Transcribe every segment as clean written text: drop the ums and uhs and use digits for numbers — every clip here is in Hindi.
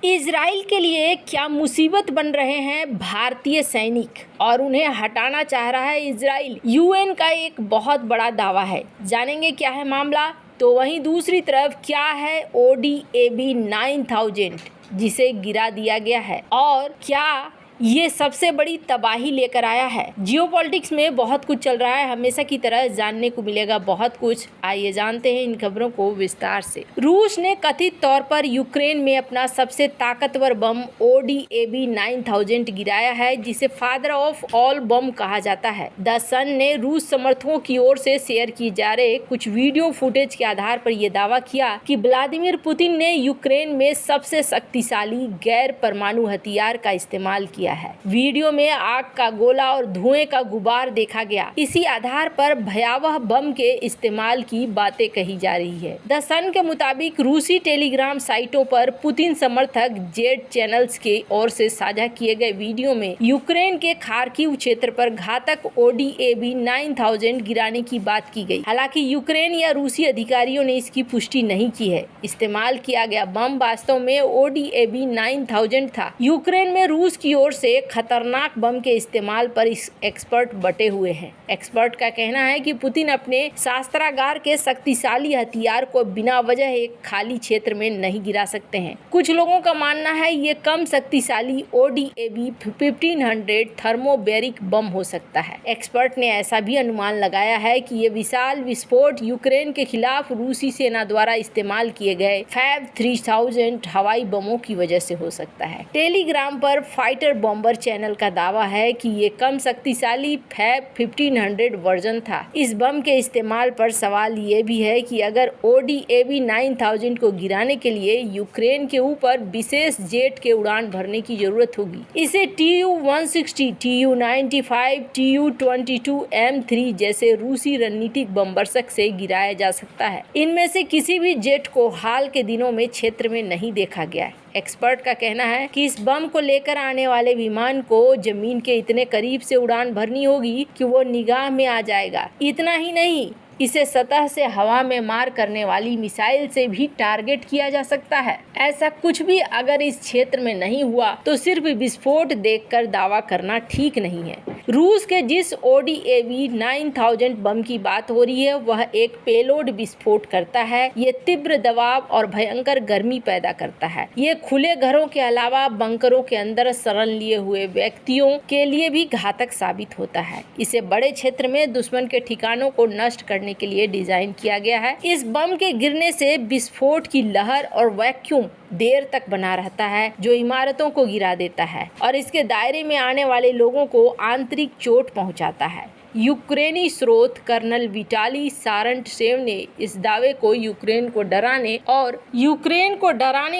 इजराइल के लिए क्या मुसीबत बन रहे हैं भारतीय सैनिक और उन्हें हटाना चाह रहा है इजराइल। यूएन का एक बहुत बड़ा दावा है, जानेंगे क्या है मामला। तो वहीं दूसरी तरफ क्या है ODAB 9000 जिसे गिरा दिया गया है और क्या ये सबसे बड़ी तबाही लेकर आया है। जियोपॉलिटिक्स में बहुत कुछ चल रहा है, हमेशा की तरह जानने को मिलेगा बहुत कुछ। आइए जानते हैं इन खबरों को विस्तार से। रूस ने कथित तौर पर यूक्रेन में अपना सबसे ताकतवर बम ODAB 9000 गिराया है, जिसे फादर ऑफ ऑल बम कहा जाता है। द सन ने रूस समर्थकों की ओर से शेयर किए जा रहे कुछ वीडियो फुटेज के आधार पर यह दावा किया कि व्लादिमीर पुतिन ने यूक्रेन में सबसे शक्तिशाली गैर परमाणु हथियार का इस्तेमाल किया है। वीडियो में आग का गोला और धुएं का गुबार देखा गया। इसी आधार पर भयावह बम के इस्तेमाल की बातें कही जा रही है। द सन के मुताबिक रूसी टेलीग्राम साइटों पर पुतिन समर्थक जेड चैनल्स के ओर से साझा किए गए वीडियो में यूक्रेन के खार्किव क्षेत्र पर घातक ODAB 9000 गिराने की बात की गई। हालांकि यूक्रेन या रूसी अधिकारियों ने इसकी पुष्टि नहीं की है। इस्तेमाल किया गया बम वास्तव में ODAB 9000 था। यूक्रेन में रूस की ओर से खतरनाक बम के इस्तेमाल पर एक्सपर्ट बटे हुए हैं। एक्सपर्ट का कहना है कि पुतिन अपने शस्त्रागार के शक्तिशाली हथियार को बिना वजह एक खाली क्षेत्र में नहीं गिरा सकते हैं। कुछ लोगों का मानना है ये कम शक्तिशाली ODAB 1500 थर्मोबैरिक बम हो सकता है। एक्सपर्ट ने ऐसा भी अनुमान लगाया है कि ये विशाल विस्फोट यूक्रेन के खिलाफ रूसी सेना द्वारा इस्तेमाल किए गए फैब 3000 हवाई बमों की वजह से हो सकता है। टेलीग्राम पर फाइटर बॉम्बर चैनल का दावा है कि ये कम शक्तिशाली फैब 1500 वर्जन था। इस बम के इस्तेमाल पर सवाल ये भी है कि अगर ODAB 9000 को गिराने के लिए यूक्रेन के ऊपर विशेष जेट के उड़ान भरने की जरूरत होगी। इसे Tu-160, Tu-95, Tu-22 M3 जैसे रूसी रणनीतिक बमवर्षक से गिराया जा सकता है। इनमें से किसी भी जेट को हाल के दिनों में क्षेत्र में नहीं देखा गया है। एक्सपर्ट का कहना है कि इस बम को लेकर आने वाले विमान को जमीन के इतने करीब से उड़ान भरनी होगी कि वो निगाह में आ जाएगा। इतना ही नहीं, इसे सतह से हवा में मार करने वाली मिसाइल से भी टारगेट किया जा सकता है। ऐसा कुछ भी अगर इस क्षेत्र में नहीं हुआ तो सिर्फ विस्फोट देखकर दावा करना ठीक नहीं है। रूस के जिस ODAB 9000 बम की बात हो रही है वह एक पेलोड विस्फोट करता है। ये तीव्र दबाव और भयंकर गर्मी पैदा करता है। ये खुले घरों के अलावा बंकरों के अंदर शरण लिए हुए व्यक्तियों के लिए भी घातक साबित होता है। इसे बड़े क्षेत्र में दुश्मन के ठिकानों को नष्ट करने के लिए डिजाइन किया गया है। इस बम के गिरने से विस्फोट की लहर और वैक्यूम देर तक बना रहता है, जो इमारतों को गिरा देता है और इसके दायरे में आने वाले लोगों को आंतरिक चोट पहुंचाता है। यूक्रेनी स्रोत कर्नल विटाली सारंटसेव ने इस दावे को यूक्रेन को डराने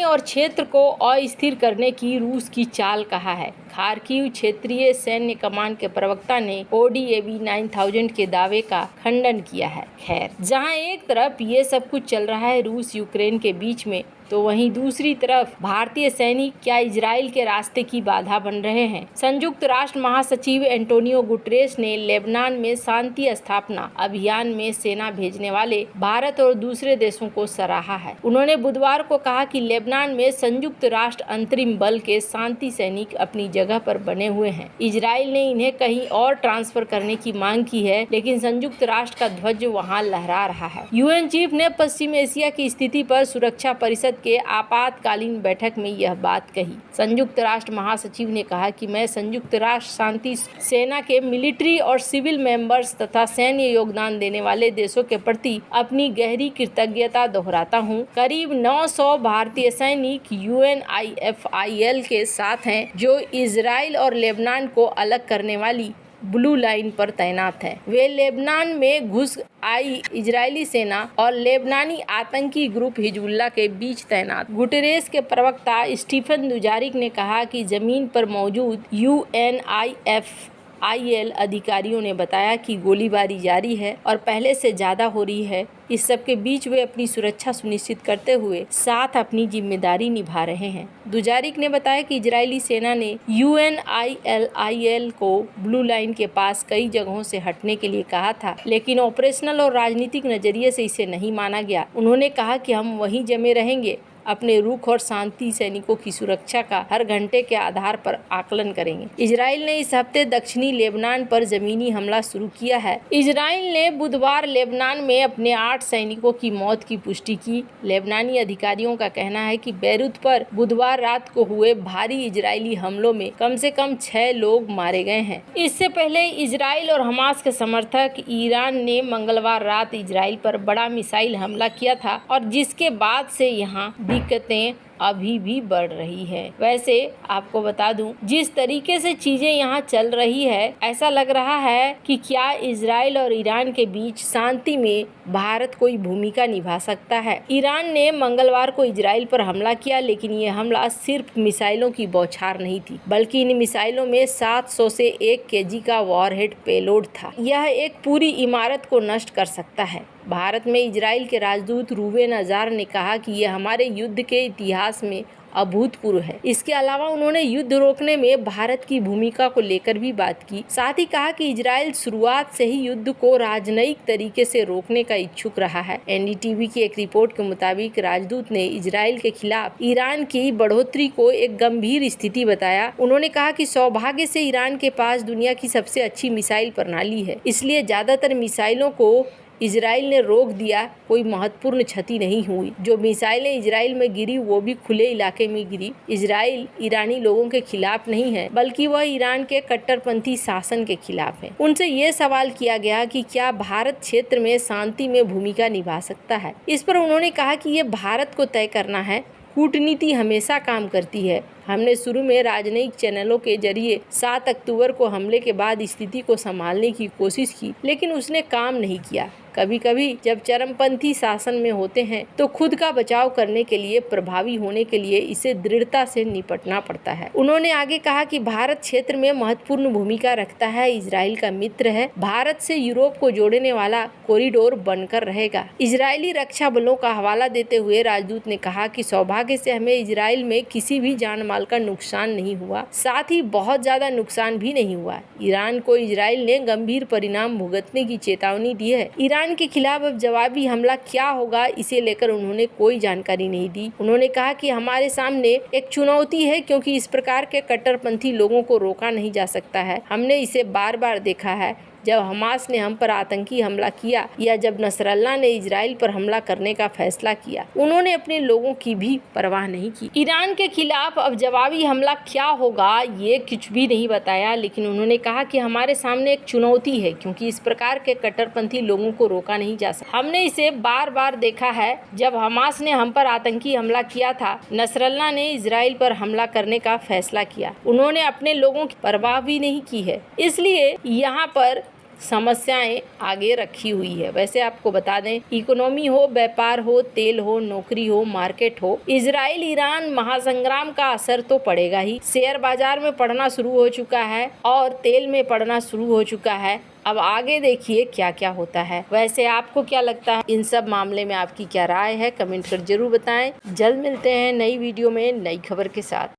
और क्षेत्र को अस्थिर करने की रूस की चाल कहा है। खार्किव क्षेत्रीय सैन्य कमान के प्रवक्ता ने ODAB 9000 के दावे का खंडन किया है। खैर, जहां एक तरफ ये सब कुछ चल रहा है रूस यूक्रेन के बीच में, तो वहीं दूसरी तरफ भारतीय सैनिक क्या इजराइल के रास्ते की बाधा बन रहे हैं। संयुक्त राष्ट्र महासचिव एंटोनियो गुटरेस ने लेबनान में शांति स्थापना अभियान में सेना भेजने वाले भारत और दूसरे देशों को सराहा है। उन्होंने बुधवार को कहा कि लेबनान में संयुक्त राष्ट्र अंतरिम बल के शांति सैनिक अपनी जगह पर बने हुए हैं। इजराइल ने इन्हें कहीं और ट्रांसफर करने की मांग की है, लेकिन संयुक्त राष्ट्र का ध्वज वहां लहरा रहा है। UN चीफ ने पश्चिम एशिया की स्थिति पर सुरक्षा परिषद के आपातकालीन बैठक में यह बात कही। संयुक्त राष्ट्र महासचिव ने कहा कि मैं संयुक्त राष्ट्र शांति सेना के मिलिट्री और सिविल मेंबर्स तथा सैन्य योगदान देने वाले देशों के प्रति अपनी गहरी कृतज्ञता दोहराता हूं। करीब 900 भारतीय सैनिक UNIFIL के साथ हैं, जो इजराइल और लेबनान को अलग करने वाली ब्लू लाइन पर तैनात है। वे लेबनान में घुस आई इजरायली सेना और लेबनानी आतंकी ग्रुप हिजबुल्लाह के बीच तैनात। गुटेरेस के प्रवक्ता स्टीफन दुजारिक ने कहा कि जमीन पर मौजूद UNIFIL अधिकारियों ने बताया कि गोलीबारी जारी है और पहले से ज्यादा हो रही है। इस सब के बीच वे अपनी सुरक्षा सुनिश्चित करते हुए साथ अपनी जिम्मेदारी निभा रहे हैं। दुजारिक ने बताया कि इजरायली सेना ने UNIFIL को ब्लू लाइन के पास कई जगहों से हटने के लिए कहा था, लेकिन ऑपरेशनल और राजनीतिक नजरिए से इसे नहीं माना गया। उन्होंने कहा कि हम वहीं जमे रहेंगे अपने रुख और शांति सैनिकों की सुरक्षा का हर घंटे के आधार पर आकलन करेंगे। इजराइल ने इस हफ्ते दक्षिणी लेबनान पर जमीनी हमला शुरू किया है। इजराइल ने बुधवार लेबनान में अपने 8 सैनिकों की मौत की पुष्टि की। लेबनानी अधिकारियों का कहना है कि बैरूत पर बुधवार रात को हुए भारी इजरायली हमलों में कम से कम 6 लोग मारे गए हैं। इससे पहले इजराइल और हमास के समर्थक ईरान ने मंगलवार रात इजराइल पर बड़ा मिसाइल हमला किया था और जिसके बाद से यहाँ दिक्कतें अभी भी बढ़ रही है। वैसे आपको बता दूं, जिस तरीके से चीजें यहाँ चल रही है, ऐसा लग रहा है कि क्या इजराइल और ईरान के बीच शांति में भारत कोई भूमिका निभा सकता है। ईरान ने मंगलवार को इजराइल पर हमला किया, लेकिन ये हमला सिर्फ मिसाइलों की बौछार नहीं थी, बल्कि इन मिसाइलों में 700 से 1 kg का वॉरहेड पेलोड था। यह एक पूरी इमारत को नष्ट कर सकता है। भारत में इजराइल के राजदूत रूबेन अजार ने कहा कि यह हमारे युद्ध के इतिहास में अभूतपूर्व है। इसके अलावा उन्होंने युद्ध रोकने में भारत की भूमिका को लेकर भी बात की। साथ ही कहा कि इजराइल शुरुआत से ही युद्ध को राजनयिक तरीके से रोकने का इच्छुक रहा है। एनडीटीवी की एक रिपोर्ट के मुताबिक राजदूत ने इजराइल के खिलाफ ईरान की बढ़ोतरी को एक गंभीर स्थिति बताया। उन्होंने कहा कि सौभाग्य से ईरान के पास दुनिया की सबसे अच्छी मिसाइल प्रणाली है, इसलिए ज्यादातर मिसाइलों को इजराइल ने रोक दिया। कोई महत्वपूर्ण क्षति नहीं हुई। जो मिसाइलें इजराइल में गिरी वो भी खुले इलाके में गिरी। इजराइल ईरानी लोगों के खिलाफ नहीं है, बल्कि वह ईरान के कट्टरपंथी शासन के खिलाफ है। उनसे ये सवाल किया गया कि क्या भारत क्षेत्र में शांति में भूमिका निभा सकता है। इस पर उन्होंने कहा कि ये भारत को तय करना है। कूटनीति हमेशा काम करती है। हमने शुरू में राजनयिक चैनलों के जरिए 7 अक्टूबर को हमले के बाद स्थिति को संभालने की कोशिश की, लेकिन उसने काम नहीं किया। कभी कभी जब चरमपंथी शासन में होते हैं तो खुद का बचाव करने के लिए, प्रभावी होने के लिए इसे दृढ़ता से निपटना पड़ता है। उन्होंने आगे कहा कि भारत क्षेत्र में महत्वपूर्ण भूमिका रखता है, इजराइल का मित्र है, भारत से यूरोप को जोड़ने वाला कॉरिडोर बनकर रहेगा। इजरायली रक्षा बलों का हवाला देते हुए राजदूत ने कहा कि सौभाग्य से हमें इजराइल में किसी भी जान माल का नुकसान नहीं हुआ, साथ ही बहुत ज्यादा नुकसान भी नहीं हुआ। ईरान को इजराइल ने गंभीर परिणाम भुगतने की चेतावनी दी है। ईरान के खिलाफ अब जवाबी हमला क्या होगा, इसे लेकर उन्होंने कोई जानकारी नहीं दी। उन्होंने कहा कि हमारे सामने एक चुनौती है, क्योंकि इस प्रकार के कट्टरपंथी लोगों को रोका नहीं जा सकता है। हमने इसे बार बार देखा है, जब हमास ने हम पर आतंकी हमला किया या जब नसरल्ला ने इजराइल पर हमला करने का फैसला किया, उन्होंने अपने लोगों की भी परवाह नहीं की। ईरान के खिलाफ अब जवाबी हमला क्या होगा ये कुछ भी नहीं बताया, लेकिन उन्होंने कहा कि हमारे सामने एक चुनौती है, क्योंकि इस प्रकार के कट्टरपंथी लोगों को रोका नहीं जा सकता। हमने इसे बार बार देखा है, जब हमास ने हम पर आतंकी हमला किया था, नसरल्ला ने इजराइल पर हमला करने का फैसला किया, उन्होंने अपने लोगों की परवाह भी नहीं की है। इसलिए यहाँ पर समस्याएं आगे रखी हुई है। वैसे आपको बता दें, इकोनॉमी हो, व्यापार हो, तेल हो, नौकरी हो, मार्केट हो, इजराइल ईरान महासंग्राम का असर तो पड़ेगा ही। शेयर बाजार में पड़ना शुरू हो चुका है और तेल में पड़ना शुरू हो चुका है। अब आगे देखिए क्या क्या होता है। वैसे आपको क्या लगता है, इन सब मामले में आपकी क्या राय है, कमेंट कर जरूर बताएं। जल्द मिलते हैं नई वीडियो में नई खबर के साथ।